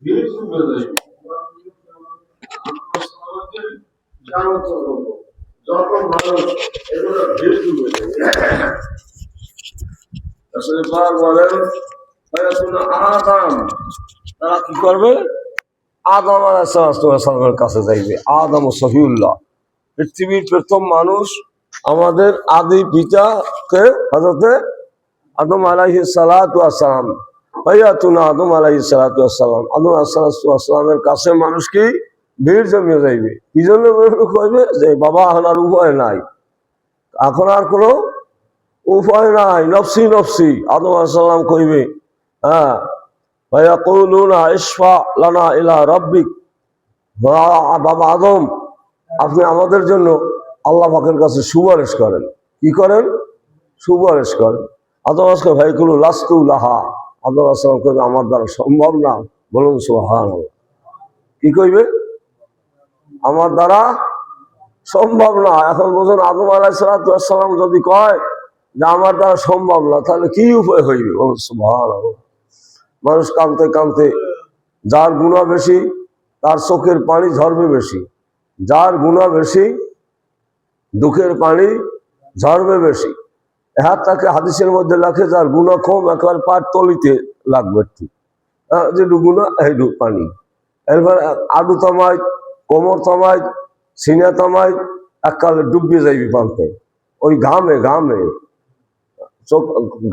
ভিড় শুনবে যখন মানুষ এগুলো ভিড় শুনবে বলেন আদাম, তারা কি করবে? আদম আলাইহিসসালামের কাছে যাইবে। আদম ও সফিউল্লাহ, পৃথিবীর প্রথম মানুষ, আমাদের আদি পিতাকে হযরতে আদম আলাইহিস সালাতু ওয়াস সালাম, ভাইয়াতুনা আদম আলাইহিস সালাতু ওয়াস সালাম, আদম আলাইহিস সালাতু ওয়াস সালামের কাছে মানুষ কি ভিড় জমিয়ে যাইবে। কি জন্য কইবে? যে বাবা এখন আর উপায় নাই, এখন আর কোনো উপায় নাই, নফসি নফসি। আদম আলাইহিস সালাম কইবে, হ্যাঁ, ফায়াকুলুনা ইশফা লানা ইলা রাব্বিক, বাবা আদম আপনি আমাদের জন্য আল্লাহ পাকের কাছে সুপারিশ করেন। কি করেন? সুপারিশ করেন। আদম আজকে ভাইকুলু লাস্তু লাহা, আদম আসসালাম কইবে আমার দ্বারা সম্ভব না। বলুন সুবহানাল্লাহ। কি কইবে? আমার দ্বারা সম্ভব না। এখন বুঝুন, আদম আলাইহিস সালাতু ওয়াস সালাম যদি কয় যে আমার দ্বারা সম্ভব না, তাহলে কি উপায় হইবে? বলুন সুবহানাল্লাহ। মানুষ কাঁদতে কাঁদতে, যার গুনাহ বেশি তার চোখের পানি ঝরবে বেশি, যার গুনাহ বেশি দুঃখের পানি ঝরবে বেশি। হ্যাঁ, তাকে হাদিসের মধ্যে লেখে যার গুনাহ কম একবার পার তলিতে লাগবে একটু, যেটু গুনাহ এইটু পানি। এরপর আডু তমায়, কোমর তমায়, সিনা তমায়, এককালে ডুবিয়ে যাইবি পান্তে। ওই ঘামে ঘামে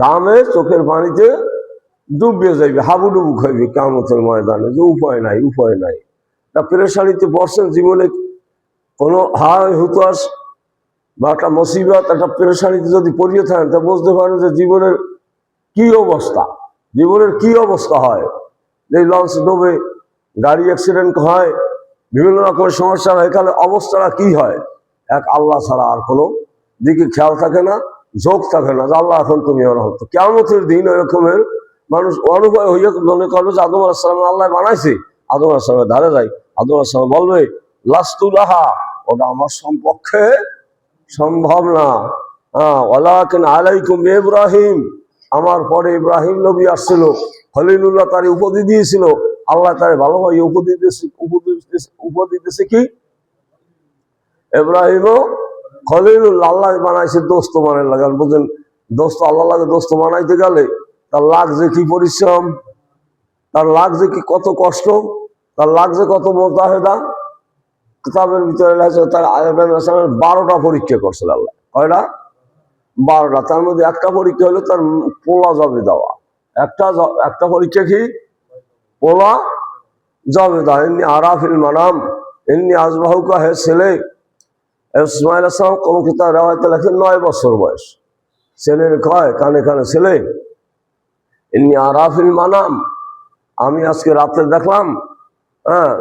ঘামে চোখের পানিতে ডুবিয়ে যাইবে, হাবুডুবু খাইবে কিয়ামতের ময়দানে। যে উপায় নাই, উপায় নাই। তা পেরেশানিতে পড়ছেন, জীবনে কোনো হায় হুতাশ বা একটা মুসিবত, একটা পেরেশানিতে যদি পড়িয়ে থাকেন, তা বুঝতে পারেন যে জীবনের কি অবস্থা, জীবনের কি অবস্থা হয়। এই লঞ্চ ডুবে, গাড়ি অ্যাক্সিডেন্ট হয়, বিভিন্ন রকমের সমস্যা হয়, এখানে অবস্থাটা কি হয়? এক আল্লাহ ছাড়া আর কোনো দিকে খেয়াল থাকে না, ঝোঁক থাকে না যে আল্লাহ এখন তুমি ওরা হতো। কিয়ামতের দিন এরকমের মানুষ অনুভব হইয়া মনে করবে যে আদম আলাইহিস সালাম আল্লাহ বানাইছে। আদম আলাইহিস সালামের ধারে যাই, আদম আলাইহিস সালাম বলবে লাস্তুলাহা, ওটা আমার সম্পক্ষে সম্ভব না। ওয়ালাকিন আলাইকুম ইব্রাহিম, আমার পরে ইব্রাহিম নবী আসছিল, খলিলুল্লাহ তার উপাধি দিয়েছিল, আল্লাহ তার ভালোভাবে উপাধি দিতেছে কি? ইব্রাহিমও খলিলুল্লাহ, আল্লাহ বানাইছে দোস্ত বানাই লাগান। বুঝলেন, দোস্ত আল্লাহ লাগে, দোস্ত বানাইতে গেলে তার লাগছে কি পরিশ্রম, তার লাগছে কি কত কষ্ট, তার লাগছে কত মুজাহিদা। কিতাবের ভিতরে লাগছে তার 12টা পরীক্ষা করছিল আল্লাহ। কয়টা? 12টা। তার মধ্যে একটা পরীক্ষা হলো তার পোলা জবে দেওয়া। একটা পরীক্ষা কি? পোলা জবে দেওয়া। এমনি আরাফিল মানাম এমনি আজবাহুকা, হে ছেলে। ইসমাইল আসলাম কোন কিতাব রেওয়ায়তে লেখেন 9 বছর বয়স। ছেলের কয় কানে কানে, ছেলে এমনি আরাফিল মানাম, আমি আজকে রাতে দেখলাম, হ্যাঁ,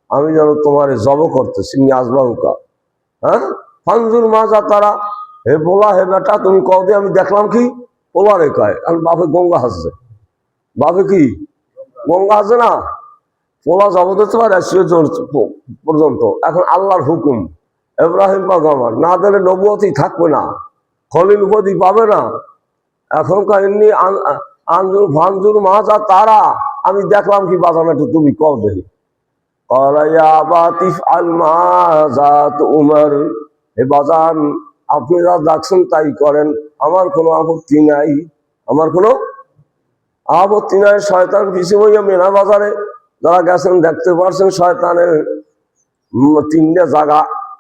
আমি যেন তোমার জব করতেছি। আজবাহুকা, হ্যাঁ, ফানজুর মাজা তারা, হে বলা, হে বেটা তুমি কও দে আমি দেখলাম কি? পোলা রে কয়, আর বাপে গঙ্গা হাসছে। বাপে কি গঙ্গা হাসে না? পোলা জব দিতে পারে পর্যন্ত। এখন আল্লাহর হুকুম, ইব্রাহিম পাগম্বর না দিলে নবুয়তি থাকবে না, খলিল উপাধি পাবে না। এখনকার এমনি আঞ্জুর ভাঞ্জুর মাজা তারা, আমি দেখলাম কি? বাজানো একটু তুমি কও দেখি। হে বাজান, আপনি যা দেখছেন তাই করেন, আমার কোনো আপত্তি নাই, আমার কোনো আপত্তি নাই। শয়তান পিছু হইয়া মেনা বাজারে যারা গেছেন দেখতে পারছেন, শয়তানের 3টে জায়গা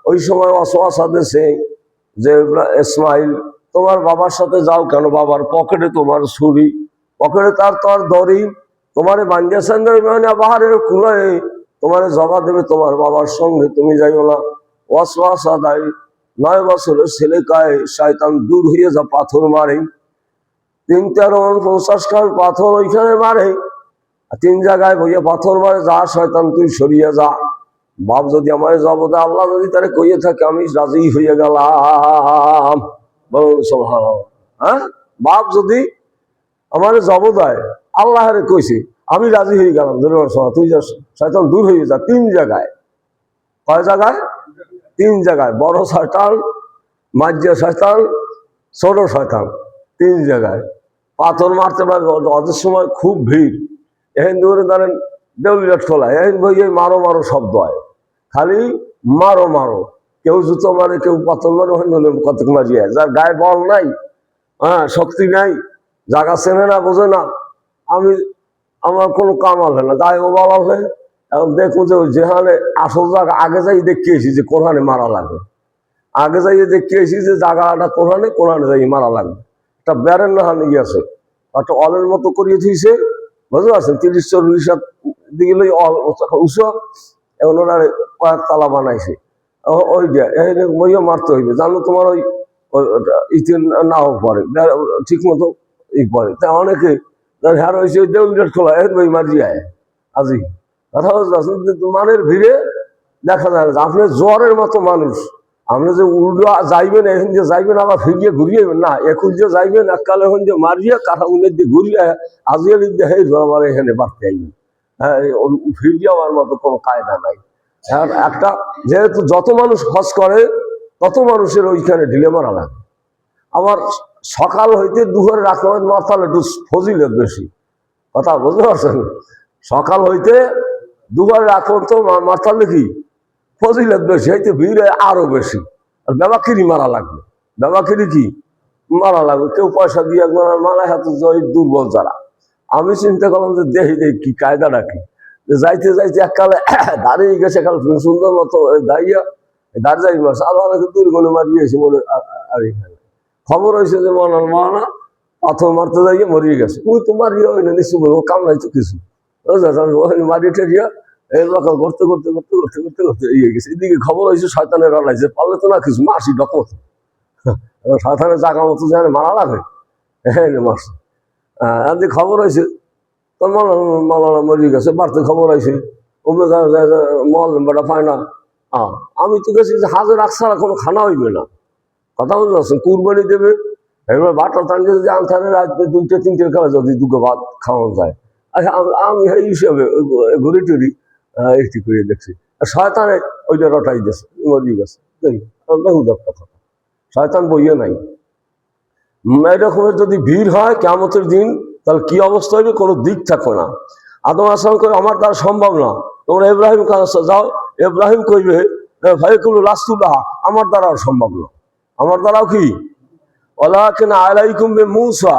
ওই সময় অসওয়াসা দিয়েছে যে ইসমাইল তোমার বাবার সাথে যাও কেন? বাবার পকেটে তোমার ছুরি, পকেটে তার দড়ি, তোমারে বান্ধিয়েছেন বাহারের কুলায়, তোমার জবা দেবে তোমার বাবার সঙ্গে, তুমি যাইও না। ওয়াসওয়াসা দেয়। 9 বছরের ছেলে কায় শয়তান দূর হয়ে যা, পাথর মারে। 3-4-50 খান পাথর ওইখানে মারে, 3 জায়গায় বইয়ে পাথর মারে, যা শয়তান তুই সরিয়ে যা। বাপ যদি আমার জব দেয়, আল্লাহ যদি তারে কইয়ে থাকে, আমি রাজি হয়ে গেলাম। বলুন সুবহানাল্লাহ। হ্যাঁ, বাপ যদি আমার জব দেয়, আল্লাহরে কইছে আমি রাজি হয়ে গেলাম, তুই যা শয়তান দূর হয়ে যা। 3 জায়গায়। কয় জায়গায়? 3 জায়গায়। বড় শয়তান, মাঝিয়া শয়তান, ছোট শয়তান, 3 জায়গায় পাথর মারতে পারে। ওদের সময় খুব ভিড়। এখন ধরে ধরেন দেউলিয়াট খোলা এই বই এই মারো মারো শব্দ হয়, খালি মারো মারো, কেউ জুতো মারে, কেউ পাথর মারে, কত মারি হয়। যার গায়ে বল নাই, হ্যাঁ শক্তি নাই, জায়গা চেনে না, বোঝে না, আমি আমার কোনো কাম হবে না, গায়েও বল আছে। এখন দেখো যে যেখানে আসল জায়গা আগে যাই দেখিয়েছি যে কোরআনে মারা লাগবে, আগে যাই দেখিয়েছি যে জায়গাটা কোরআনে যাই মারা লাগবে। একটা ব্যারের নাহানি গিয়েছে, একটা অলের মতো করিয়ে দিয়েছে, বুঝতে পারছেন, 30-40 দিকে উঁচু, এখন ওরা কয়েক তালা বানাইছে, ওই ওইও মারতে হইবে, জানো তোমার ওই ইতে নাও পরে ঠিক মতো পরে, তা অনেকে হ্যাঁ হয়েছে দেউলিয়াট খোলা এখন বই মারি যায় আজি কথা বুঝতে, কিন্তু মানের ভিড়ে দেখা যায় না। আপনি জ্বরের মতো মানুষ, আপনি যে উল্টো যাইবেন, এখন যে যাইবেন আবার ফিরিয়ে ঘুরিয়ে না, এখন যে যাইবেন এককালে এখন যে মারিয়ে কাঠা উনের দিয়ে ঘুরিয়ে আজিয়ে দিয়ে হে আবার এখানে বাড়তে আইবেন, হ্যাঁ ফিরিয়ে যাওয়ার মতো কোনো কায়দা নাই। আর একটা যেহেতু যত মানুষ হজ করে তত মানুষের ওইখানে ঢিলে মারা লাগে। আবার সকাল হইতে দুপুরে রাখতে মারতালে একটু ফজিলত বেশি, কথা বুঝতে পারছেন, সকাল হইতে দুপুরে রাখুন তো মারতালে কি ফজিলত বেশি, হইতে ভিড় আরো বেশি। আর ব্যবাকিরি মারা লাগবে, ব্যবাকিরি কি মারা লাগবে, কেউ পয়সা দিয়ে একবার মারা হাতে দুর্বল যারা। আমি চিন্তা করলাম যে দেখি দেখি কি কায়দাটা কি, যাইতে যাইতে এককালে দাঁড়িয়ে গেছে, কাল সুন্দর মতো দাঁড়িয়ে যাই মাস আরো অনেকে দুর্গণে মারিয়েছে মনে। আর এখানে খবর হয়েছে যে মানা পাথর মারতে যাইয়ে মরিয়ে গেছে, ওই তো মারিয়ে হয় না নিশ্চয় বলবো, কাম নাই তো কিছু, ওখানে মারিয়ে ঠেরিয়া এরকম করতে করতে করতে করতে করতে করতে ইয়ে গেছে। এদিকে খবর হয়েছে শয়তানের রালাইছে, পারলে তো না কিছু মাসি ডকমত, শয়তানের জায়গা মতো যেন মারা লাগে, হ্যাঁ মারছে। এদিকে খবর হয়েছে তোর মালানা মরিয়ে গেছে, বাড়তে খবর হয়েছে মল বেটা পায় না। আমি তো গেছি যে হাজার আকসারা কোনো খানা হইবে না, কথা বুঝতে পারছেন, কুরবানি দেবে এবার বাটা টানতে যদি আনতে রাখবে 2-3 খেলা যদি দুটো ভাত খাওয়ানো যায়। আচ্ছা আমি এই হিসাবে ঘুরে টুরি একটি করে দেখছি, শয়তানে ওইটা রটাই গেছে, মরিয়ে গেছে, বেহুদা কথা, শয়তান বইয়ে নাই। এরকমের যদি ভিড় হয় কিয়ামতের দিন, তাহলে কি অবস্থা হইবে, কোনো দিক থাকবে না। আদম আসলাম কই আমার দ্বারা সম্ভব না, তোমরা ইব্রাহিম কাছে যাও, ইব্রাহিম কইবে ভাইকুল রাসূলুল্লাহ আমার দ্বারাও সম্ভব না, আমার দ্বারাও কি ওয়ালাকিন আলাইকুম বিমূসা,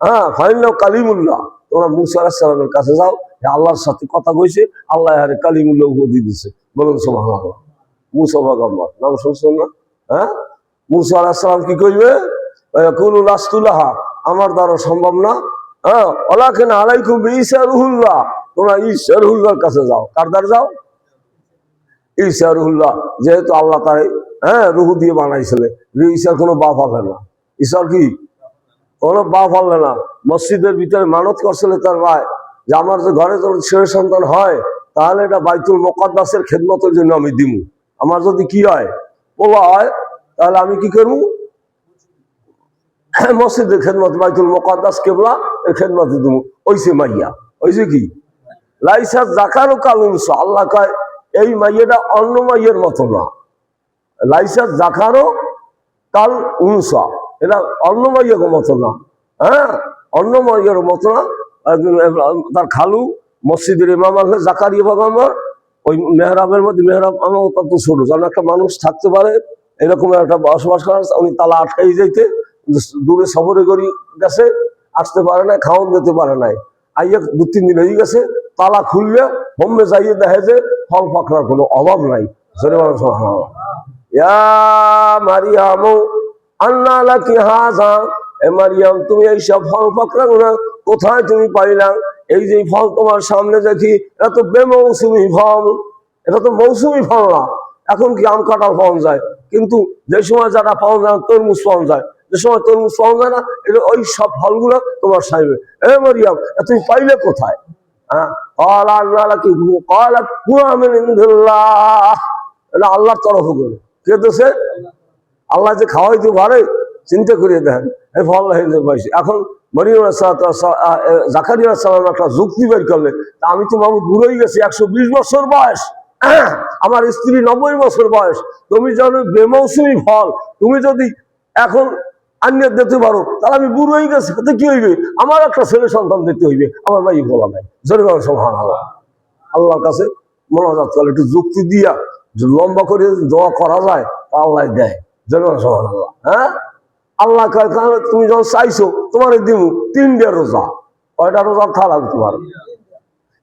হ্যাঁ ফাইনাল কালিমুল্লাহ, তোমরা মূসা আলাইহিস সালামের কাছে যাও, আল্লাহর সাথে কথা কইছে, আল্লাহ আরে কালিমুল্লাহ উপাধি দিয়েছে, বলুন সুবহানাল্লাহ। মূসা পয়গম্বর নাম শুনছেন না? হ্যাঁ মূসা আলাইহিস সালাম কি কইবে, কুলু লাস্তুলাহ আমার দ্বারা সম্ভব না, হ্যাঁ ওয়ালাকিন আলাইকুম বিঈসা রুহুল্লাহ, তোমরা ঈসা রুহুল্লাহর কাছে যাও। কার দ্বারা যাও? ঈসা রুহুল্লাহ, যেহেতু আল্লাহ তার হ্যাঁ রুহু দিয়ে বানাইছিলেন, ঈসার কোনো বাপ হবে না, ঈসার কি কোনো বাপ হবে না। মসজিদের ভিতরে মানত করছিল তার ভাই যে আমার যে ঘরে যখন ছেলে সন্তান হয় তাহলে এটা বাইতুল মুকাদ্দাসের খেদমতের জন্য আমি দিমু, আমার যদি কি হয় পোলা হয় তাহলে আমি কি করবো, মসজিদের খেদমত বাইতুল মুকাদ্দাস কেবলা এর খেদমতে দিমু। ওইসে মাইয়া, ওইসে কি লাইসা জাকারু কালুনসা, আল্লাহ কয় এই মাইয়াটা অন্য মাইয়ের মতো না, লাইসা জাকারো কাল উনসা, এটা অন্য মাইয়ের মতো না, হ্যাঁ অন্য মাইয়ের মতো না। তার খালু মসজিদের ইমাম আছে জাকারিয়া পয়গম্বর, ওই মেহরাবের মধ্যে, মেহরাব আমার কত ছোট যেন একটা মানুষ থাকতে পারে এরকম একটা বসবাস করার, উনি তালা আটকাই যাইতে দূরে সফরে করি গেছে, আসতে পারে নাই, খাওয়ান দিতে পারে নাই, আইয়া 2-3 দিন হয়ে গেছে, তালা খুললে হোমে যাইয়ে দেখে যে ফল পাকড়ার কোনো অভাব নাই। মারিয়াম আন্না লাকি হাযা, এ মারিয়াম তুমি এইসব ফল পাকড়া কোথায় তুমি পাইলা, এই যে ফল তোমার সামনে দেখি এটা তো বেমৌসুমি ফল, এটা তো মৌসুমি ফল না। এখন কি আম কাঁঠাল পাওয়া যায়, কিন্তু যে সময় যারা পাওয়া যায় তরমুজ পাওয়া যায়, যে সময় তরমুজ পাওয়া যায় না, এটা ওই সব ফলগুলো তোমার সাইবে। এ মারিয়াম তুমি পাইলে কোথায়? হ্যাঁ এটা আল্লাহর তরফ করে, কে দেশে আল্লাহ যে খাওয়াইতে পারে, চিন্তা করিয়ে দেখেন এই ফল পাইছি। এখন মরিয়ম জাকারিয়া সালাম একটা যুক্তি বের করলে, আমি তো মামু বুড়োই গেছি, 120 বছর বয়স, আমার স্ত্রী 90 বছর বয়স, তুমি জানো বেমৌসুমি ফল তুমি যদি এখন আনিয়ে দিতে পারো, তাহলে আমি বুড়ো হয়ে গেছি, তাতে কি হইবে, আমার একটা ছেলে সন্তান দিতে হইবে, আমার মাই বলা নাই, জোরে সুবহানাল্লাহ। আল্লাহর কাছে মোনাজাত করে, একটু যুক্তি দিয়া যে লম্বা করে দোয়া করা যায় আল্লাহ দেয়। সুবহানাল্লাহ। হ্যাঁ, আল্লাহ কয় তুমি যখন চাইছো তোমার দিব 3 রোজা। কয়টা রোজা থাকা লাগবে তোমার?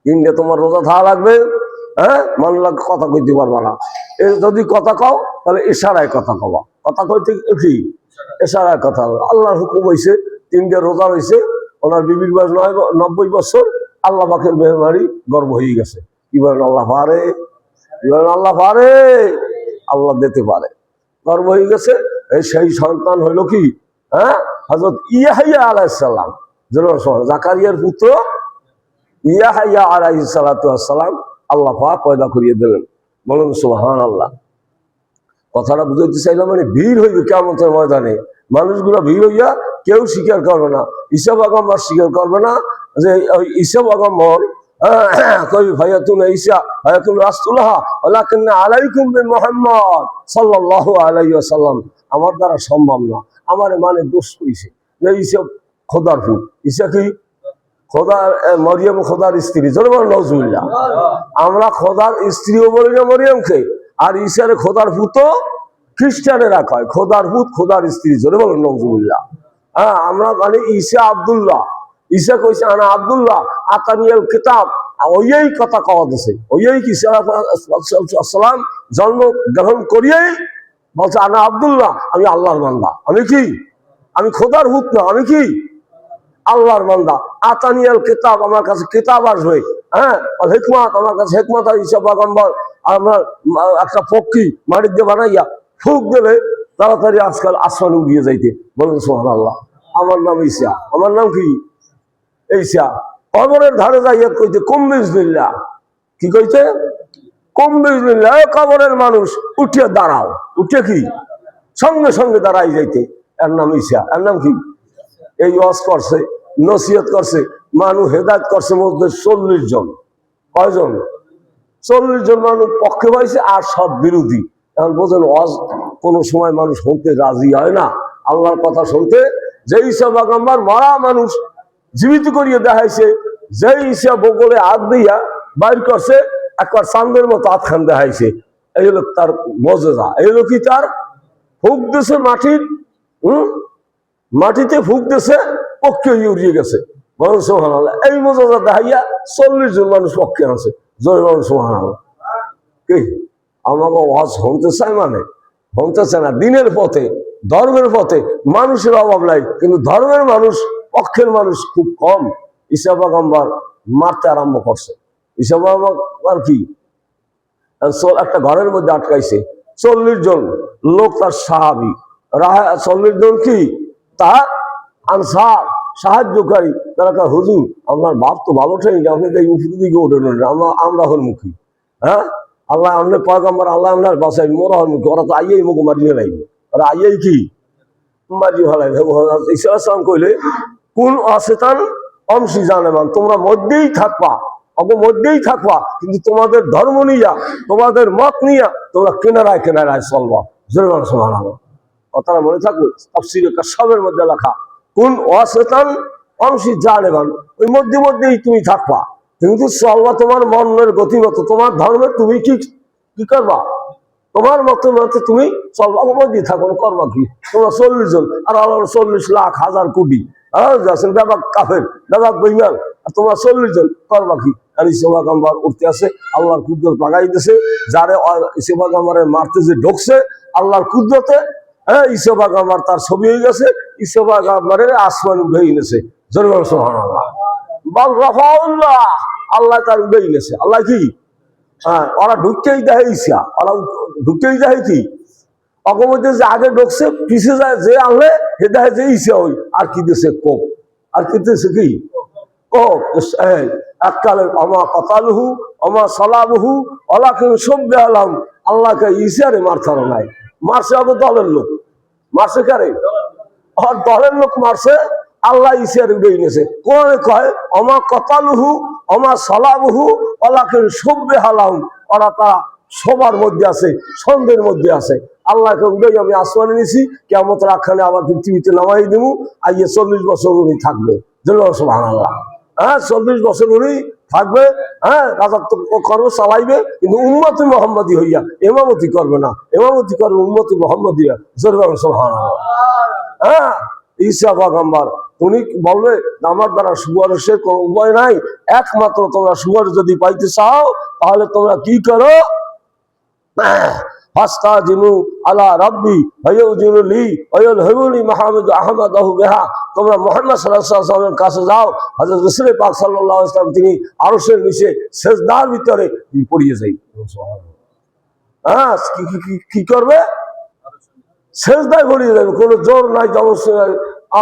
3 তোমার রোজা থাকা লাগবে। হ্যাঁ, মানলা কথা কইতে পারবা না। যদি কথা কও তাহলে ইশারায় কথা কবা। কথা কইতে কি ইশারায় কথা। আল্লাহর হুকুম হয়েছে 3 রোজা হয়েছে, ওনার বিবির বয়স 90 বছর, আল্লাহ পাকের মেহমানি গর্ব হয়ে গেছে। কি বলেন? আল্লাহ পারে, কি বলেন? আল্লাহ পারে, আল্লাহ দিতে পারে। গর্ব হয়ে গেছে। এই সেই সন্তান হইল কি? হ্যাঁ, হযরত ইয়াহইয়া আলাইহিস সালাম, জাকারিয়ার পুত্র ইয়াহইয়া আলাইহিস সালাতু ওয়াস সালাম আল্লাহ পাক পয়দা করিয়ে দিলেন। বলুন সুবহানাল্লাহ। কথাটা বুঝাইতে চাইলাম, মানে ভিড় হইবে কিয়ামতের ময়দানে, মানুষগুলো ভিড় হইয়া কেউ স্বীকার করবে না, ঈসা পয়গম্বর স্বীকার করবে না যে ঈসা পয়গম্বর কই ভাইয়াতুন ঈসা ভাইয়াতুন রাসূলুল্লাহ ওয়ালাকিন্না আলাইকুম বিমুহাম্মদ সাল্লাল্লাহু আলাইহি ওয়াসাল্লাম, আমার দ্বারা সম্ভব না, আমারে মানে দোষ কইছে যে ঈসা খোদার পুত। ঈসা কি খোদার? মরিয়ম খোদার স্ত্রী। জোরে বলেন নাউজুবিল্লাহ। আমরা খোদার স্ত্রীও বলি না মরিয়মকে, আর ঈসারে খোদার পুত খ্রিস্টানেরা কয়, খোদার পুত খোদার স্ত্রী। জোরে বলেন নাউজুবিল্লাহ। হ্যাঁ, আমরা মানে ঈসা আব্দুল্লাহ, ঈসা কইছে আনা আব্দুল্লাহ আতানিয়াল কিতাব, ওই কথা কওয়া দিছে। ওই কি সালাম জন্ম গ্রহণ করিয়েই বলছে আনা আব্দুল্লাহ, আমি আল্লাহর বান্দা। আমি কি? আমি খোদার পুত না, আমি কি? আল্লাহর বান্দা। আতানিয়াল কিতাব, আমার কাছে কিতাব আসবে। হ্যাঁ, হিকমত, আমার কাছে হিকমত। ঈসা পয়গম্বর আমার একটা পক্ষী মাটির দিয়ে বানাইয়া ফুক দেবে, তাড়াতাড়ি আজকাল আসমানে উড়িয়ে যাইতে। বলেন সুবহানাল্লাহ। আমার নাম ঈসা। আমার নাম কি? ঈসা। কবরের ধারে যাইয়া কইতে কুম বিসমিল্লাহ। কি কইতে? কুম বিসমিল্লাহ। কবরের মানুষ উঠিয়া দাঁড়াও। উঠে কি সঙ্গে সঙ্গে দাঁড়াই যাইতে। এর নাম ঈসা। এর নাম কি? এই ওয়াজ করছে, নসিহত করছে, মানুষ হেদায়েত করছে মধ্যে 40 জন। কয়জন? 40 জন মানুষ পক্ষে পাইছে, আর সব বিরোধী। এখন বোঝেন, ওয়াজ কোনো সময় মানুষ শুনতে রাজি হয় না, আল্লাহর কথা শুনতে। যে ঈসা পয়গম্বর মরা মানুষ জীবিত করিয়ে দেখাইছে, যে ঈসা বগলে হাত দিয়া বাইর করছে, একবার চাঁদের মতো হাতখান দেখাইছে। এই হলো তার মজেজা। এই হলো কি? তার ফুক দিছে মাটির, মাটিতে ফুক দিছে, পক্ষে উড়িয়ে গেছে। বলেন সুবহানাল্লাহ। এই মজেজা দেখাইয়া 40 জন মানুষ পক্ষে আছে। জোরে বলেন সুবহানাল্লাহ। কি আমাকে ওয়াজ শুনতে চায়? মানে শুনতে চায় না। দিনের পথে, ধর্মের পথে মানুষের অভাব নাই, কিন্তু ধর্মের মানুষ, পক্ষের মানুষ খুব কম। ঈসা পয়গম্বর মারতে আরম্ভ করছে। ঈসা পয়গম্বর কি একটা ঘরের মধ্যে আটকাইছে, 40 জন লোক তার সাহাবী। 40 জন কি তার আনসার, সাহায্যকারী। তারা হুজুর আপনার বাপ তো ভালো ঠেক, আপনি তো উপর দিকে ওঠেন, আমরা হল মুখী। হ্যাঁ, আল্লাহ আপনার পয়গম্বর, আল্লাহ আপনার বাসায় মোরা হল মুখী। ওরা তো আইয়াই মুখ মারিয়ে লাগবে, ওরা আইয়াই কি মারিয়ে ফেলাইবে। ঈসা আসলাম কইলে কোন অচেতন অংশী জানেমান, তোমরা মধ্যেই থাকবা, মধ্যেই থাকবা, কিন্তু তোমাদের ধর্ম নিয়া, তোমাদের মত নিয়া তোমরা কেনারায় কেনারায় চলবা। জোরে সুবহানাল্লাহ। কথাটা মনে থাকবে, তাফসীরে কাশফের মধ্যে লেখা, কোন অচেতন অংশী জানেমান, ওই মধ্যে মধ্যেই তুমি থাকবা, কিন্তু চলবা তোমার মনের গতিমত, তোমার ধর্মে তুমি কি করবা, তোমার মতো মতো তুমি চলবা, মধ্যে থাকো, করবা কি? তোমরা 40 জন, আর আল্লাহ 40 লাখ হাজার কোটি ব্যাপক কাফের, ব্যাপক বেঈমান, আর তোমরা 40 জন, করবা কি? আর ঈসা পয়গম্বর উঠতে আছে, আল্লাহর কুদরত লাগাই দিয়েছে। যারে ঈসা পয়গম্বরের মারতে যে ঢুকছে আল্লাহর কুদরতে, হ্যাঁ, ঈসা পয়গম্বর তার ছবি হয়ে গেছে, ঈসা পয়গম্বরের আসমান উঠে গেছে। জোরে বলেন সুবহানাল্লাহ। বল রাফাউল্লাহ, আল্লাহ তার উঠে গেছে। আল্লাহ কি? হ্যাঁ, ওরা ঢুকতেই দেখে ঈসা, ওরা ঢুকতেই দেখে কি অগমধ্যে যে আগে ঢুকছে, পিছিয়ে যায় যে আনলে হে দেখে যে ঈসা, ওই আর কি দিয়েছে কোপ, আর কি দিয়েছে কি কোপ। এককালে আমা কাতালহু আমা সালাবহু ওয়ালাকিন শুব্বিহা আলাম, আল্লাহকে ঈসারে মারছার নাই, মারছে আবার দলের লোক। মারছে কারে? আর দলের লোক মারছে। আল্লাহ ঈসার উঠে নিয়েছে। কোরআনে কয় আমা কাতালহু আমা সালাবহু ওয়ালাকিন শুব্বিহা আলাম, ওরা তারা সবার মধ্যে আছে, সন্দেহের মধ্যে আছে। আল্লাহকে উঠেই আমি আসমানে নিছি, কিয়ামতের আখ্যানে আবার পৃথিবীতে নামাই দেবো, আর 40 বছর উনি থাকবে। সুবহানাল্লাহ। হ্যাঁ, 40 বছর উনি থাকবে, হ্যাঁ রাজত্ব করবে, চালাইবে, কিন্তু উম্মতে মোহাম্মদী হইয়া ইমামতি করবে না, ইমামতি করবে উম্মতে মোহাম্মদিয়া। সুবহানাল্লাহ। হ্যাঁ, ঈসা পয়গম্বর উনি বলবে আমার দ্বারা সুপারিশের কোন উপায় নাই, একমাত্র তোমরা সুপারিশ যদি পাইতে চাও তাহলে তোমরা কি করো, তোমরা মুহাম্মদ সাল্লাল্লাহু আলাইহি ওয়াসাল্লামের কাছে যাও, হযরত রাসূল পাক সাল্লাল্লাহু আলাইহি ওয়াসাল্লাম তিনি আরশের নিচে সিজদার ভিতরে পড়িয়ে যাই। হ্যাঁ, কি করবে, সিজদায় পড়িয়ে যাবে, কোনো জোর নাই, জবরদস্তি নাই।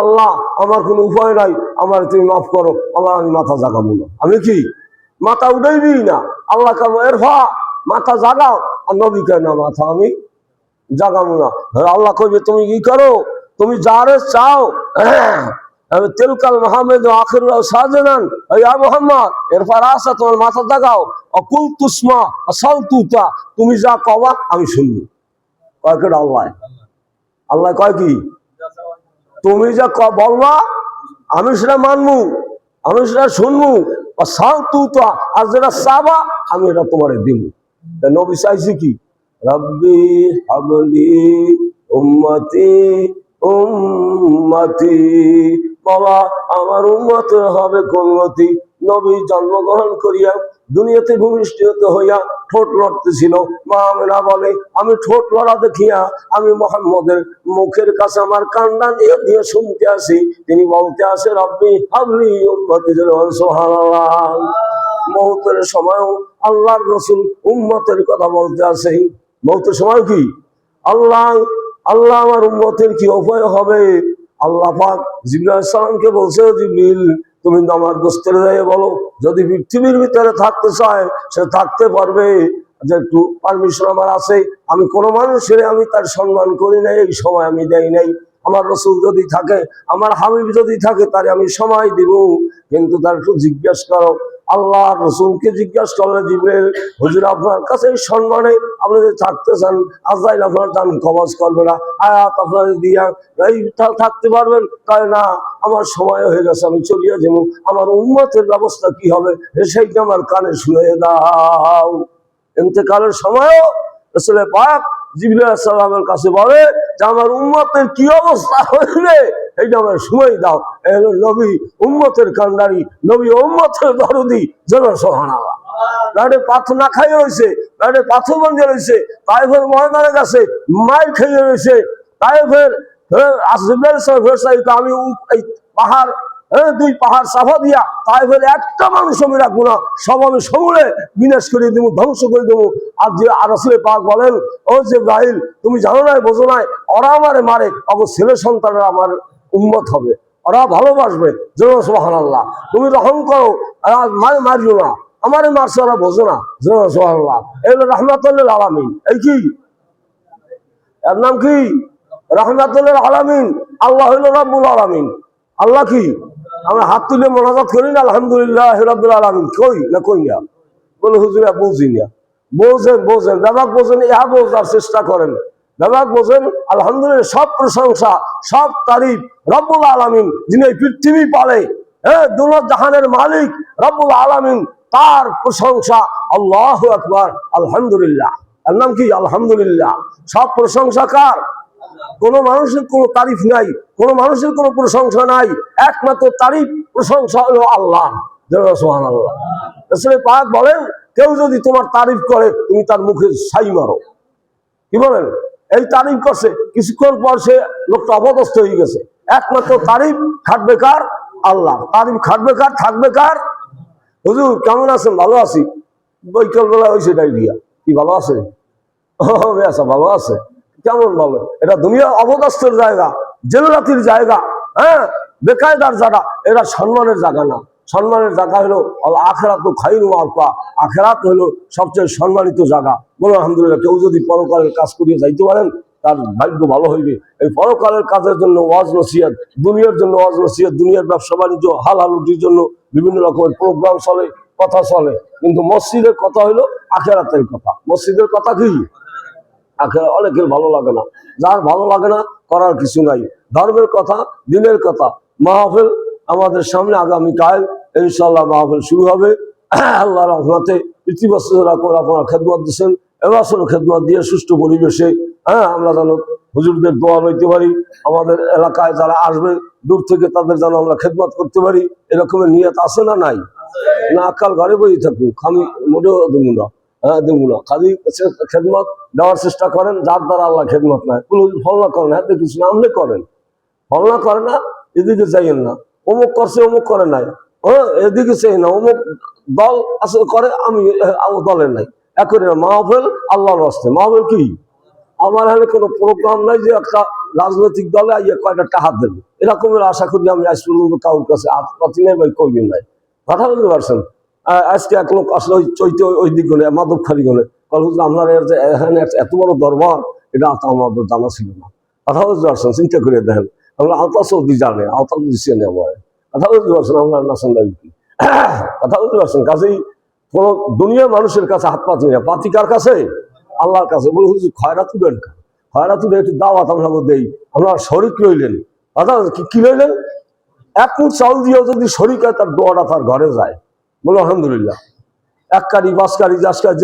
আল্লাহ আমার কোনো উপায় নাই, আমার তুমি মাফ করো, আমার আমি মাথা জাগাবো না। আমি কি মাথা উঠাইবি না, আল্লাহ কাম এরফা মাথা জাগাও, আর নবী কয় না মাথা আমি জাগাবো না। আল্লাহ কইবে তুমি কি করো, তুমি যারে চাও, তেলকাল মাহমেদ আখির সাজেনান ইয়া মুহাম্মদ এরফা রাসা, তোমার মাথা জাগাও, অকুল তুসমা আসাল তুতা, তুমি যা কবা আমি শুনবো। কয় কেডা আল্লাহ, আল্লাহ কয় কি তুমি যা বলবা আমি সেটা মানবো, আমি সেটা শুনবো, আর যেটা চাবা আমি এটা তোমার দিব। নবী চাইছি কি, রব্বি হাবলি উম্মতি উম্মতি, বাবা আমার উম্মত হবে কোন গতি। নবী জন্মগ্রহণ করিয়া দুনিয়াতে ভূমিষ্ঠিত হইয়া ঠোঁট লড়তেছিল। মা আমেনা বলে আমি ঠোঁট লড়া দেখিয়া আমি মুহাম্মদের মুখের কাছে আমার কান্না দিয়ে দিয়ে শুনতে আসি, তিনি বলতে আসে রব্বি হাবলি উম্মতি। সুবহানাল্লাহ। মৌতের সময়ও আল্লাহর রাসূল উম্মতের কথা বলতে আসে। মৌতের সময় কি আল্লাহ আল্লাহ আমার উম্মতের কি উপায় হবে। আল্লাহ পাক জিবরাইল আলাইহিস সালামকে বলছে, জিবরিল তুমি আমার দোস্তের যাইয়ে বলো যদি পৃথিবীর ভিতরে থাকতে চায় সে থাকতে পারবে, যে একটু পারমিশন আমার আছে, আমি কোনো মানুষের আমি তার সম্মান করি নাই, এই সময় আমি দেই নাই। আমার রসুল যদি থাকে, আমার হাবিব যদি থাকে, তারে আমি সময় দিব, কিন্তু তার একটু জিজ্ঞাসা করো। আল্লাহ রসুলকে জিজ্ঞাসা করলে জিবরিল হুজুর আপনার কাছে এই সম্মানে আপনি যদি থাকতে চান, আজরাইল আপনার জান কবজ করবে না, আয়াত আপনার দিয়া এই থাকতে পারবেন। তাই না, আমার সময় হয়ে গেছে, আমি চলিয়া যাবো, আমার উম্মতের ব্যবস্থা কি হবে সেইটা আমার কানে শুনে দাও। ইন্তেকালের সময়ও রাসূল পাক জিবরাইল আলাইহিস সালামের কাছে বলে যে আমার উম্মতের কি অবস্থা হইবে এইটা আমার শুনেই দাও। এলো নবী উম্মতের কান্ডারি, নবী উম্মতের দরদি। সুবহানাল্লাহ। লাডে পাথর না খাইয়ে রয়েছে, লাডে পাথর ভাঙে রয়েছে, তায়েফের ময়দানের কাছে মাইর খাইয়ে রয়েছে, তায়েফের আমি এই পাহাড়, দুই পাহাড় সাফা দিয়া তায়েফের একটা মানুষ আমি রাখবো না, সব আমি সমূলে বিনাশ করে দেবো, ধ্বংস করে দেবো। আর যে রাসূল পাক বলেন ও জিবরাইল তুমি জানো না বোঝো না, ওরা আমারে মারে, অগো ছেলে সন্তানরা আমার উম্মত হবে, ওরা ভালোবাসবে। সুবহানাল্লাহ। তুমি রহম করো, মারিও না, আমারে মারছে ওরা বোঝো না। সুবহানাল্লাহ। এগুলো রাহমাতুল লিল আলামিন। এই কি এর নাম কি রাহমাতুল লিল আলামিন। আল্লাহ হইল রাব্বুল আলামিন। আল্লাহ কি আমরা হাত তুলে মোনাজাত করি না আলহামদুলিল্লাহ রাব্বুল আলামিন, কই না কই না, বলে হুজুরা বুঝি না। বোঝেন বোঝেন ব্যাপার বোঝেন, ইহা বোঝার চেষ্টা করেন, ব্যাপার বোঝেন। আলহামদুলিল্লাহ সব প্রশংসা সব তারিফ রব্বুল আলামিন, যিনি পৃথিবী পালে, দুনিয়া জাহানের মালিক রব্বুল আলামিন, তার প্রশংসা। আল্লাহু আকবার। আলহামদুলিল্লাহ। এর নাম কি আলহামদুলিল্লাহ। সব প্রশংসা কার? কোন মানুষের কোন তারিফ নাই, কোন মানুষের কোন প্রশংসা নাই, একমাত্র তারিফ প্রশংসা হলো আল্লাহ। সুবহানাল্লাহ। রাসূল পাক বলেন কেউ যদি তোমার তারিফ করে তুমি তার মুখে ছাই মারো। কি বলেন? এই তারিফ করছে, কিছুক্ষণ পর সে লোকটা অপদস্থ হয়ে গেছে। একমাত্র তারিফ খাটবে কার? আল্লাহ। তারিফ খাটবে কার? থাকবে কার? হুজুর কেমন আছেন? ভালো আছি। বৈকাল বেলা হয়েছে ডায়রিয়া। কি ভালো আছে? আচ্ছা ভালো আছে। কেমন ভালো? এটা দুনিয়া অবদস্থের জায়গা, জেলরাতির জায়গা, বেকায়দার জায়গা, এরা সম্মানের জায়গা না। সম্মানের জায়গা হলো আখিরাত খায়রু ওয়া আবকা। আখিরাত হলো সবচেয়ে সম্মানিত জায়গা। বলো আলহামদুলিল্লাহ। কেউ যদি পরকালের কাজ করিয়ে যাইতে পারেন তার ভাগ্য ভালো হইবে। এই পরকালের কাজের জন্য ওয়াজ নসিহত, দুনিয়ার জন্য ওয়াজ নসিহত, দুনিয়ার ব্যবসা বাণিজ্য হালাল রুটির জন্য বিভিন্ন রকমের প্রোগ্রাম চলে, কথা চলে, কিন্তু মসজিদের কথা হইলো আখিরাতের কথা। মসজিদের কথা কি? অনেকের ভালো লাগে না, যার ভালো লাগে না করার কিছু নাই। ধর্মের কথা, দিনের কথা। মাহফিল আমাদের সামনে আগামীকাল ইনশাআল্লাহ মাহফিল শুরু হবে। আল্লাহ রহমতে প্রতি বছর আপনারা খেদমত দিচ্ছেন, এবছরও খেদমত দিয়ে সুষ্ঠু পরিবেশে আমরা যেন হুজুরদের দোয়া লইতে পারি, আমাদের এলাকায় যারা আসবে দূর থেকে তাদের যেন আমরা খেদমত করতে পারি, এরকমের নিয়ত আছে না নাই? না আকাল ঘরে বই থাকুক, আমি মোটেও দেবো না, দেবো না। খালি খেদমত দেওয়ার চেষ্টা করেন, যার দ্বারা আল্লাহ খেদমত নাই। কোনো ফল না করেন, হাতে কিছু না আমলে করেন, ফল না করে না, এদিকে যাইয়েন না। অমুক করছে অমুক করে নাই, এদিকে চাই না, অমুক দল আসলে করে, আমি দলের নাই। এখন মাহফিল আল্লাহর রাস্তে, মাহফিল কি আমার এখানে কোনো প্রোগ্রাম নাই যে একটা রাজনৈতিক দলে আইয়ে কয়টা হাত দেবে, এরকমের আশা করি আমি আজ পর্যন্ত কাউর কাছে হাত পাতি নাই বা কইবেন নাই। কথা বলতে পারছেন? আজকে এক লোক আসলে ওই চৈতে ওই দিক গলে মাদক খালি গলে আপনার এখানে এত বড় দরবার, এটা আমাদের জানা ছিল না। কথা বলতে পারছেন? চিন্তা করে দেখেন, আমরা আওতা সৌদি জানে, আওতা দিচ্ছে না আমার। কথা বলতে পারছেন? আমরা নাসন কি কথা বলতে পারছেন? কাজেই কোন দুনিয়ার মানুষের কাছে হাত পাতি না, পাতি কার কাছে? আল্লাহর কাছে। বলে হুজুর খয়রাত দেন, খয়রাত একটু দাওয়াত আমরা দেই, আমরা শরিক লইলেন। কথা কি লইলেন? এক মুঠ চাউল দিয়েও যদি শরিক হয়, তার দোয়াটা তার ঘরে যায়। বলো আলহামদুলিল্লাহ। এক কারি 5 কারি 10 কারি